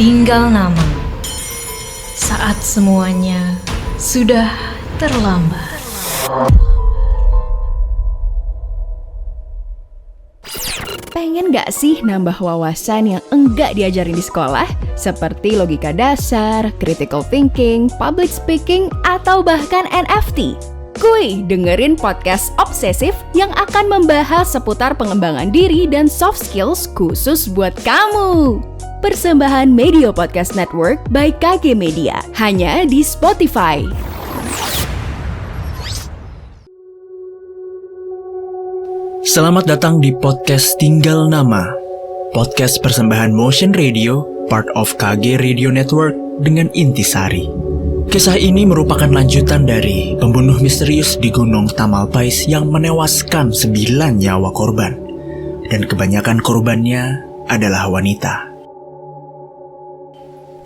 Tinggal nama. Saat semuanya sudah terlambat. Pengen gak sih nambah wawasan yang enggak diajarin di sekolah? Seperti logika dasar, critical thinking, public speaking, atau bahkan NFT? Kuy, dengerin podcast Obsesif yang akan membahas seputar pengembangan diri dan soft skills khusus buat kamu. Persembahan Media Podcast Network by KG Media, hanya di Spotify. Selamat datang di podcast Tinggal Nama, podcast persembahan Motion Radio, part of KG Radio Network dengan Intisari. Kisah ini merupakan lanjutan dari pembunuh misterius di Gunung Tamalpais yang menewaskan 9 nyawa korban, dan kebanyakan korbannya adalah wanita.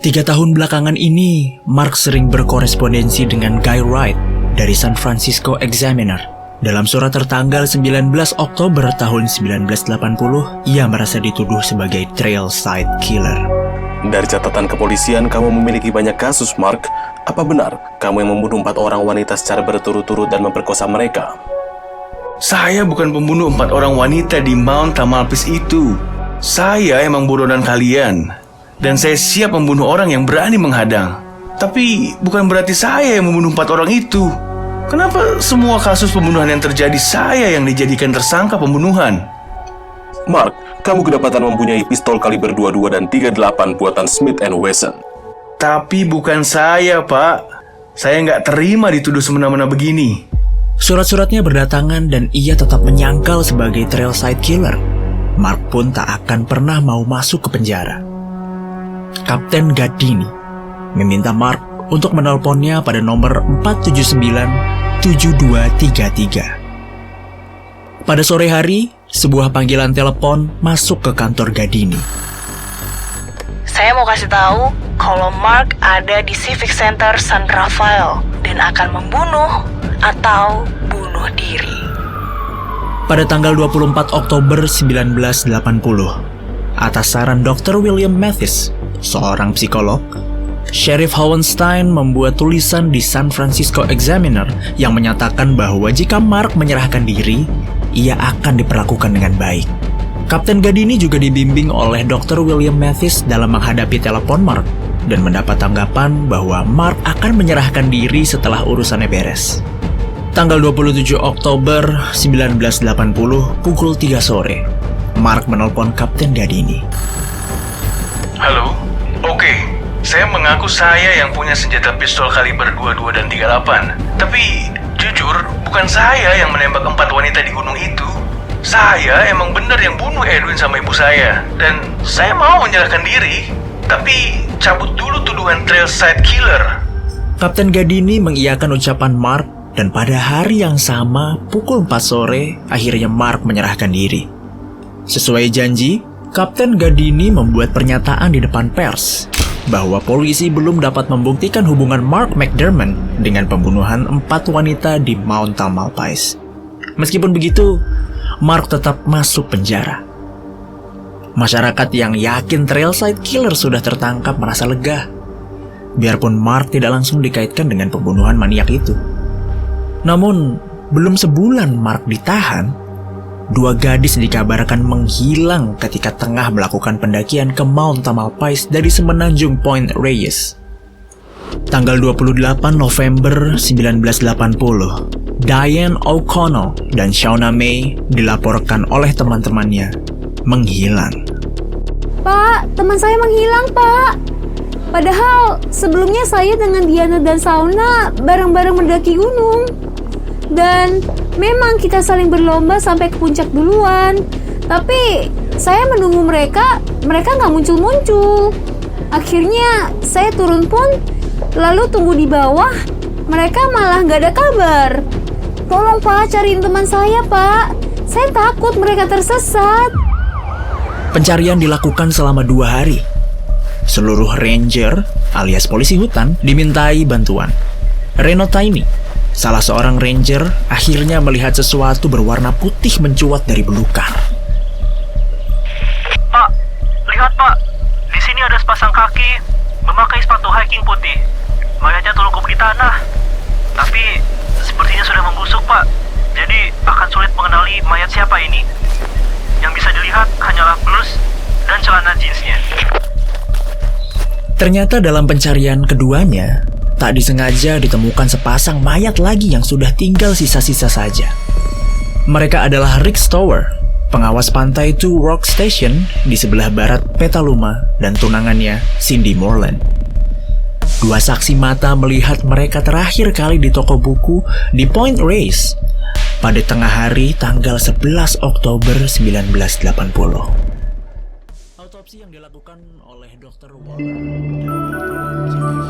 3 tahun belakangan ini, Mark sering berkorespondensi dengan Guy Wright dari San Francisco Examiner. Dalam surat tertanggal 19 Oktober tahun 1980, ia merasa dituduh sebagai trail side killer. Dari catatan kepolisian, kamu memiliki banyak kasus, Mark. Apa benar kamu yang membunuh 4 orang wanita secara berturut-turut dan memperkosa mereka? Saya bukan pembunuh 4 orang wanita di Mount Tamalpais itu. Saya emang buronan kalian. Dan saya siap membunuh orang yang berani menghadang. Tapi bukan berarti saya yang membunuh 4 orang itu. Kenapa semua kasus pembunuhan yang terjadi saya yang dijadikan tersangka pembunuhan? Mark, kamu kedapatan mempunyai pistol kaliber 22 dan 38 buatan Smith & Wesson. Tapi bukan saya, Pak. Saya nggak terima dituduh semena-mena begini. Surat-suratnya berdatangan dan ia tetap menyangkal sebagai trail side killer. Mark pun tak akan pernah mau masuk ke penjara. Kapten Gadini meminta Mark untuk menelponnya pada nomor 479-7233. Pada sore hari, sebuah panggilan telepon masuk ke kantor Gadini. Saya mau kasih tahu kalau Mark ada di Civic Center San Rafael dan akan membunuh atau bunuh diri. Pada tanggal 24 Oktober 1980, atas saran Dr. William Mathis, seorang psikolog, Sheriff Hohenstein membuat tulisan di San Francisco Examiner yang menyatakan bahwa jika Mark menyerahkan diri, ia akan diperlakukan dengan baik. Kapten Gadini juga dibimbing oleh Dr. William Mathis dalam menghadapi telepon Mark dan mendapat tanggapan bahwa Mark akan menyerahkan diri setelah urusannya beres. Tanggal 27 Oktober 1980 pukul 3 sore, Mark menelpon Kapten Gadini. Halo? Oke, saya mengaku saya yang punya senjata pistol kaliber 22 dan 38. Tapi, jujur, bukan saya yang menembak 4 wanita di gunung itu. Saya emang bener yang bunuh Edwin sama ibu saya. Dan saya mau menyerahkan diri. Tapi, cabut dulu tuduhan trail side killer. Kapten Gadini mengiyakan ucapan Mark dan pada hari yang sama, pukul 4 sore, akhirnya Mark menyerahkan diri. Sesuai janji, Kapten Gadini membuat pernyataan di depan pers bahwa polisi belum dapat membuktikan hubungan Mark McDermott dengan pembunuhan 4 wanita di Mount Tamalpais. Meskipun begitu, Mark tetap masuk penjara. Masyarakat yang yakin trail side killer sudah tertangkap merasa lega, biarpun Mark tidak langsung dikaitkan dengan pembunuhan maniak itu. Namun, belum sebulan Mark ditahan, 2 gadis dikabarkan menghilang ketika tengah melakukan pendakian ke Mount Tamalpais dari semenanjung Point Reyes. Tanggal 28 November 1980, Diane O'Connell dan Shauna May dilaporkan oleh teman-temannya menghilang. Pak, teman saya menghilang, Pak. Padahal sebelumnya saya dengan Diana dan Shauna bareng-bareng mendaki gunung. Dan memang kita saling berlomba sampai ke puncak duluan. Tapi saya menunggu mereka nggak muncul-muncul. Akhirnya saya turun pun, lalu tunggu di bawah, mereka malah nggak ada kabar. Tolong Pak, cariin teman saya, Pak. Saya takut mereka tersesat. Pencarian dilakukan selama 2 hari. Seluruh ranger alias polisi hutan dimintai bantuan. Reno Tiny, salah seorang ranger, akhirnya melihat sesuatu berwarna putih mencuat dari belukar. Pak, lihat Pak, di sini ada sepasang sepasang kaki, memakai sepatu hiking putih. Mayatnya terlungkup di tanah. Tapi sepertinya sudah membusuk, Pak. Jadi akan sulit mengenali mayat siapa ini. Yang bisa dilihat hanyalah blus dan celana jeansnya. Ternyata dalam pencarian keduanya, tak disengaja ditemukan sepasang mayat lagi yang sudah tinggal sisa-sisa saja. Mereka adalah Rick Stower, pengawas pantai Two Rock Station di sebelah barat Petaluma, dan tunangannya Cindy Moreland. Dua saksi mata melihat mereka terakhir kali di toko buku di Point Reyes pada tengah hari tanggal 11 Oktober 1980. Autopsi yang dilakukan oleh Dr. Waller dan Dr.